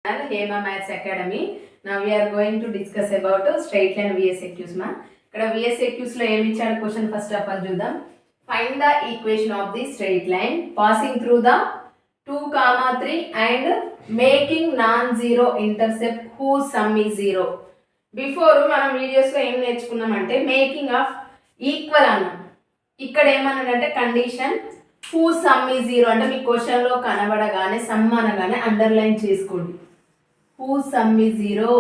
Hema Maths Academy. Now we are going to discuss about straight line VSEQs ma. ఇక్కడ VSEQs లో ఏమి ఇచ్చాడు question first of all చూద్దాం. Find the equation of the straight line passing through the 2, 3 and making non-zero intercept whose sum is 0. Before మనం videos లో ఏం నేర్చుకున్నామంటే making of equal అన్నాం. ఇక్కడ ఏమన్నాడంటే కండిషన్ whose sum is 0 అంటే మీ క్వశ్చన్ లో కనబడగానే సమ్ అనగానే అండర్లైన్ చేసుకోండి. whose sum is 0.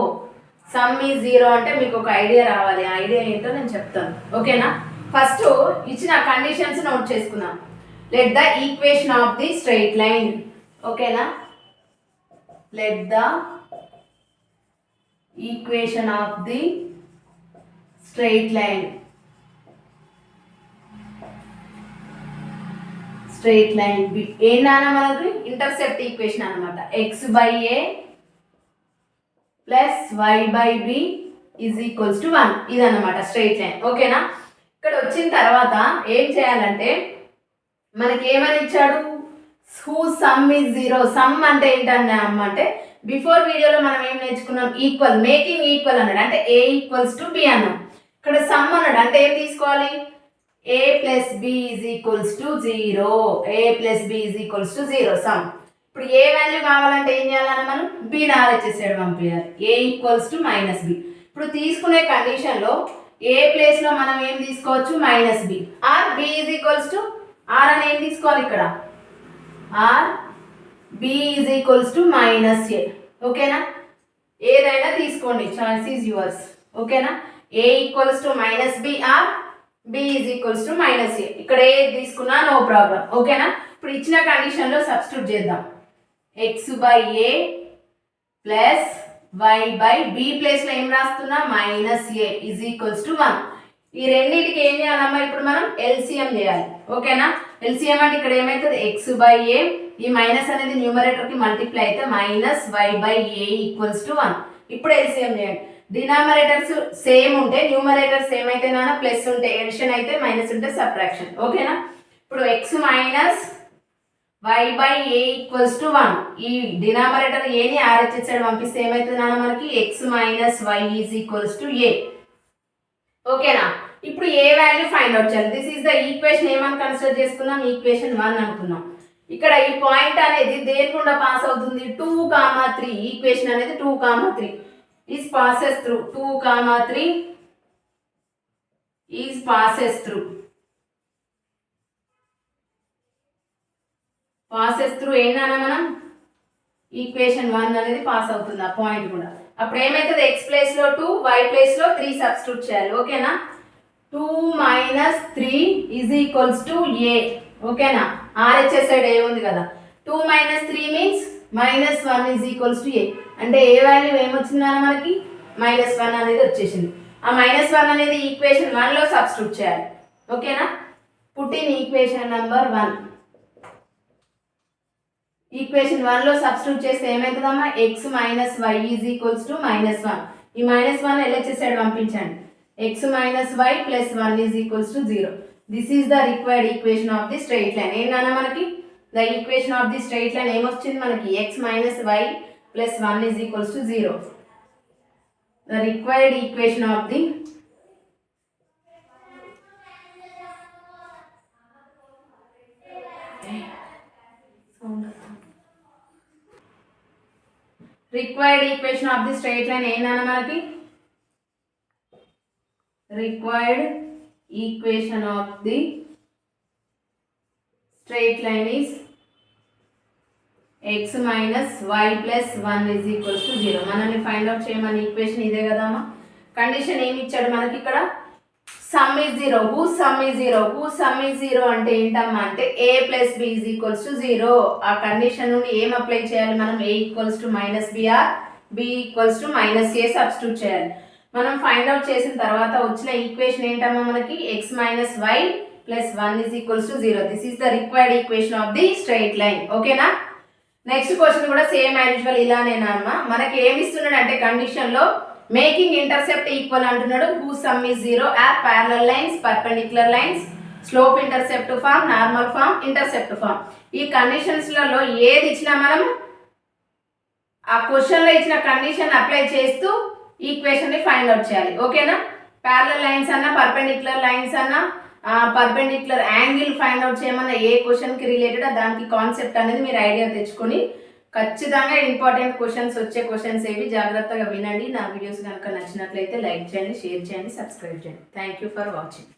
Some is 0 అంటే మీకు ఒక ఐడియా రావాలి. ఆ ఐడియా ఏంటో నేను చెప్తాను, ఓకేనా? ఫస్ట్ ఇచ్చిన కండిషన్స్ నోట్ చేసుకుందాం. Let the equation of the straight line, ఓకేనా? Let the equation of the straight line, straight line ఏంటన్నా మనకి ఇంటర్సెప్ట్ ఈక్వేషన్ అనమాట. x/a plus y/b is equals to 1 ఇదన్నమాట స్ట్రైట్ లైన్, ఓకేనా? ఇక్కడ వచ్చిన తర్వాత ఏం చేయాలంటే మనకి ఏమని ఇచ్చాడు, హూ సమ్ ఈజ్ 0. సమ్ అంటే ఏంటన్నా అంటే బిఫోర్ వీడియోలో మనం ఏం నేర్చుకున్నాం, ఈక్వల్, మేకింగ్ ఈక్వల్ అన్నాడు అంటే a ఈక్వల్స్ టు b అన్నాం. ఇక్కడ సమ్ అన్నాడు అంటే ఏం తీసుకోవాలి, a plus b is equals to 0. a plus b is equals to 0 some. ఇప్పుడు ఏ వాల్యూ కావాలంటే ఏం చేయాలన్నా మనం b ఆలోచించాడు పంపించాలి. a equals to minus b. ఇప్పుడు తీసుకునే కండిషన్లో ఏ ప్లేస్లో మనం ఏం తీసుకోవచ్చు, minus b or b is equals to or అని ఏం తీసుకోవాలి ఇక్కడ, or b is equals to minus a, ఓకేనా? ఏదైనా తీసుకోండి, చాయిస్ ఈజ్ యువర్స్, ఓకేనా? a equals to minus b or b is equals to minus a. ఇక్కడ ఏది తీసుకున్నా నో ప్రాబ్లం, ఓకేనా? ఇప్పుడు ఇచ్చిన కండిషన్లో సబ్స్టిట్యూట్ చేద్దాం. x/a ప్లస్ y/b ప్లేస్లో ఏం రాస్తున్నా, minus a is equals to 1. ఈ రెండింటికి ఏం చేయాలమ్మా, ఇప్పుడు మనం ఎల్సిఎం చేయాలి, ఓకేనా? ఎల్సిఎం అంటే ఇక్కడ ఏమవుతుంది, x/a, ఈ మైనస్ అనేది న్యూమరేటర్కి మల్టిప్లై అయితే మైనస్ y/a ఈక్వల్స్ టు 1. ఇప్పుడు ఎల్సిఎం చేయండి. డినామినేటర్స్ సేమ్ ఉంటే న్యూమరేటర్స్ ఏమైతే నాన్న ప్లస్ ఉంటే ఎడిషన్ అయితే, మైనస్ ఉంటే సబ్ట్రాక్షన్, ఓకేనా? ఇప్పుడు x minus y/a equals to 1. ఈ డినామినేటర్ ఏని RHS సైడ్ పంపిస్తే ఏమవుతుంది నాన్న మనకి, x minus y is equals to a, ఓకేనా? ఇప్పుడు ఏ వాల్యూ ఫైండ్ అవుట్ చేయాలి. This is the equation. ఏమని కన్సిడర్ చేసుకుందాం, ఈక్వేషన్ 1 అనుకున్నాం. ఇక్కడ ఈ పాయింట్ అనేది దేని గుండా పాస్ అవుతుంది, 2, 3. ఈక్వేషన్ అనేది 2, 3 is passes through, 2, 3 is passes through, passes through ఏంటన్నా మనం ఈక్వేషన్ 1 అనేది పాస్ అవుతుంది ఆ పాయింట్ కూడా. అప్పుడు ఏమవుతుంది, x ప్లేస్లో 2, y ప్లేస్లో 3 సబ్స్టిట్యూట్ చేయాలి, ఓకేనా? 2 minus 3 is equals to a, ఓకేనా? RHS సైడ్ ఏ ఉంది కదా, 2 minus 3 means minus 1 is equals to a. అంటే ఏ వాల్యూ ఏమొచ్చిందన్న మనకి, -1 అనేది వచ్చేసింది. ఆ -1 అనేది ఈక్వేషన్ 1లో సబ్స్టిట్యూట్ చేయాలి, ఓకేనా? Put in equation number 1. Equation 1లో సబ్స్టిట్యూట్ చేస్తే ఏమవుతుందమ్మా, x minus y is equals to -1. ఈ -1 LHS సైడ్ పంపించండి. x minus y plus 1 is equals to 0. This is the required equation of the straight line. ఏంటన్నా మనకి the equation of the straight line ఏమొచ్చింది మనకి, x minus y plus 1 is equals to 0. The required equation of the required equation of the straight line ఏంటన్నా మనకి, required equation of the straight line is x minus y plus 1 is equals to 0. మనల్ని find out చేయమని equation ఇదే కదమ్మా. Condition ఏమి ఇచ్చాడు మనకి ఇక్కడ, sum is 0. Who sum is 0. Who sum is 0 అంటే ఏంటమ్మా అంటే a plus b is equals to 0. ఆ కండిషన్ నుండి ఏం అప్లై చేయాలి మనం, a equals to minus b or b equals to minus a substitute చేయాలి. మనం ఫైండ్ అవుట్ చేసిన తర్వాత వచ్చిన ఈక్వేషన్ ఏంటమ్మా మనకి, x minus y plus 1 is equals to 0. This is the required equation of the straight line, ఓకేనా? Next question కూడా same as usual ఇలానేనా అమ్మా. మనకి ఏమి ఇస్తున్నాడు అంటే కండిషన్లో మేకింగ్ ఇంటర్సెప్ట్ ఈక్వల్ అంటున్నాడు. Who sum is 0 or parallel lines, perpendicular lines, slope intercept form, normal form, intercept form. ఈ కండిషన్స్లలో ఏది ఇచ్చినా మనం ఆ క్వశ్చన్లో ఇచ్చిన కండిషన్ అప్లై చేస్తూ ఈక్వేషన్ని ఫైండ్ అవుట్ చేయాలి. ఓకేనా? ప్యారలల్ లైన్స్ అన్నా, పర్పెండిక్యులర్ లైన్స్ అన్నా, పర్పెండిక్యులర్ యాంగిల్ ఫైండ్ అవుట్ చేయమన్నా, ఏ క్వశ్చన్కి రిలేటెడ్ దానికి కాన్సెప్ట్ అనేది మీరు ఐడియా తెచ్చుకొని ఖచ్చితంగా ఇంపార్టెంట్ క్వశ్చన్స్ వచ్చే క్వశ్చన్స్ ఏవి జాగ్రత్తగా వినండి. నా వీడియోస్ కనుక నచ్చినట్లయితే లైక్ చేయండి, షేర్ చేయండి, సబ్స్క్రైబ్ చేయండి. Thank you for watching.